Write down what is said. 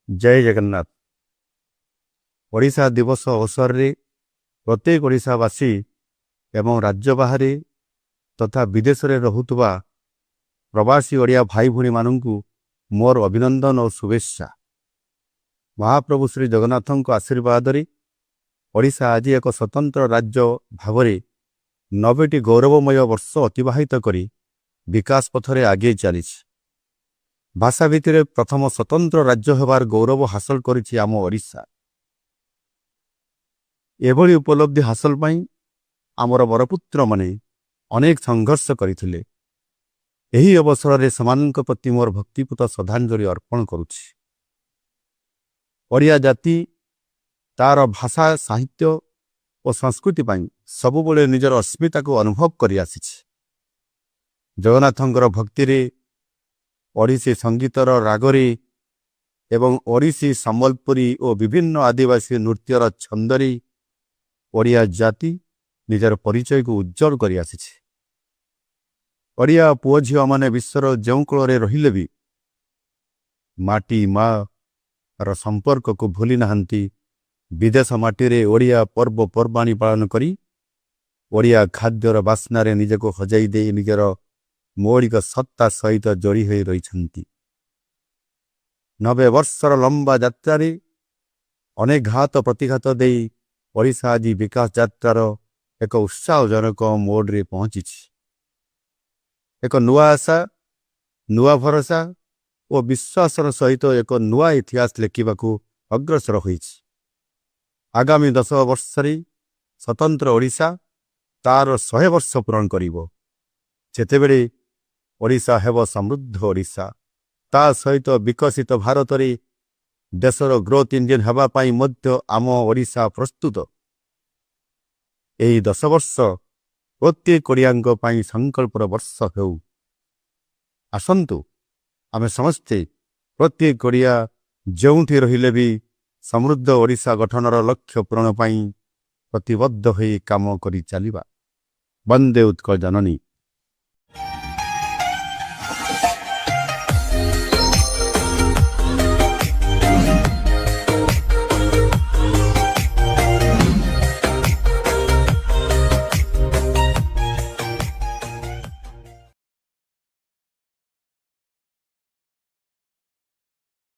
जय जगन्नाथ। ओडिशा दिवस अवसर रे प्रत्येक ओडिशावासी एवं राज्य बाहर तथा विदेश रे रहुतबा प्रवासी ओडिया भाई भूणी मानू मोर अभिनंदन और शुभेच्छा। महाप्रभु श्री जगन्नाथों आशीर्वाद रे ओडिशा आज एक स्वतंत्र राज्य भावरे 90टी गौरवमय वर्ष अतिबाहित करी विकास पथरे आगे चली। भाषा भित्तिरे प्रथम स्वतंत्र राज्य होबार गौरव हासिल करिछि आम ओडिशा। एभली उपलब्धि हासिल पाई आमर बरपुत्र माने अनेक संघर्ष करथिले। एही अवसर रे समानक प्रति मोर भक्तिपूत श्रद्धांजलि अर्पण करुछि। ओडिया जाति तार भाषा साहित्य और संस्कृति पाई सबुबले निजर अस्मिता को अनुभव करि आसिछि। जगन्नाथंकर भक्ति रे ओडिसी संगीतर रागरे एवं ओडिसी संबलपुरी और विभिन्न आदिवासी नृत्यर छंदरी ओडिया जाति निजर परिचय को उज्जवल करि आसिछि। ओडिया पुओ झियो माने विश्वर जेउ कोଳରେ रहिले भी माटी मा र संपर्क को भूली नाहंती। विदेश माटी रे ओडिया पर्व पर्वाणी पालन करी ओडिया खाद्यर बास्नारे निजको हजाई दे निजर मौलिक सत्ता सहित जोड़ी हो रही। 90 वर्षर लंबा यात्रा अनेक घात प्रतिघात दे ओडिशा आज विकास यात्रार एक उत्साहजनक मोड्रे पहुंची। एक नुआ आशा नुआ भरोसा और विश्वासर सहित एक नुआ इतिहास लिखा अग्रसर होइछि। आगामी 10 वर्ष स्वतंत्र ओडिशा तार 100 वर्ष पूरण करिवो। जेतेबेले ओडिशा हेब समृद्ध ओडिशा ता सहित विकसित भारत रे देशर ग्रोथ इंजिन हेबा पाई मध्य आम ओडिशा प्रस्तुत। एही 10 वर्ष प्रत्येक ओडियांक पाई संकल्पर वर्ष हेउ। आसंतु आमे समस्ते प्रत्येक ओडिया जेउठी रहिले भी समृद्ध ओडिशा गठनर लक्ष्य पूरण पाई प्रतिबद्ध होई काम करि चलिबा। वंदे उत्कल जननी।